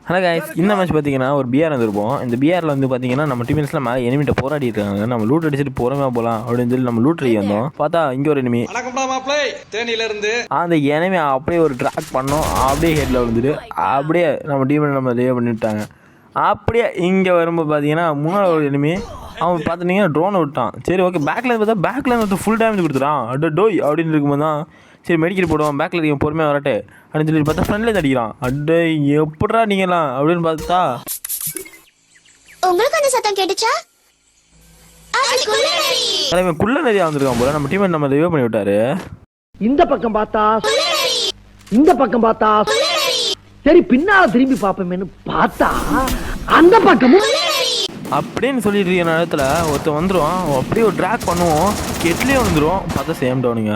Hello guys, இந்த match பார்த்தீங்கன்னா ஒரு பிஆர் வந்துருப்போம். இந்த பிஆரில் வந்து பார்த்தீங்கன்னா நம்ம டீம்ஸ்லாம் மேலே எனிமிட்ட போராடி இருக்காங்க. நம்ம லூட் அடிச்சுட்டு போகிறோமா போகலாம் அப்படின்னு சொல்லி நம்ம லூட் அடி வந்தோம். பார்த்தா இங்கே ஒரு எனிமி அந்த எனிமி அப்படியே ஒரு ட்ராக் பண்ணோம். அப்படியே ஹெட்டில் விழுந்துட்டு அப்படியே நம்ம டீமை நம்ம லேவ் பண்ணிவிட்டாங்க. அப்படியே இங்கே வரும்போது பார்த்தீங்கன்னா முன்னாடி ஒரு எனிமி அவன் பார்த்துட்டீங்கன்னா ட்ரோனை விட்டான். சரி ஓகே, பேக்கில் பார்த்தா பேக்கில் வந்து ஃபுல் டேமேஜ் கொடுத்துட்டான். அட டோய் அப்படின்னு இருக்கும்போது தான் சரி மெடிக்கல் போடுவான், பேக்கில் இருக்கீங்க பொறுமையாக வரட்டே அப்படின்னு சொல்லி பார்த்தா ஃப்ரெண்ட்லேருந்து அடிக்கிறான். அடே எப்படா நீங்களாம் அப்படின்னு பார்த்தா உங்களுக்கு அந்த சத்தம் கேட்டுச்சா? குள்ள நிறையா வந்திருக்கான் போல. நம்ம டீம் நம்ம ரிவைவ் பண்ணி விட்டாரு. இந்த பக்கம் பார்த்தா இந்த பக்கம் பார்த்தா சரி பின்னால திரும்பி பார்ப்போமேனு பார்த்தா அந்த பக்கமும் அப்படின்னு சொல்லிட்டு இருக்க நேரத்தில் ஒருத்தர் வந்துடும். அப்படியே ஒரு ட்ராக் பண்ணுவோம், கெட்லேயே வந்துடும். பார்த்தா சேம் டவுனுங்க.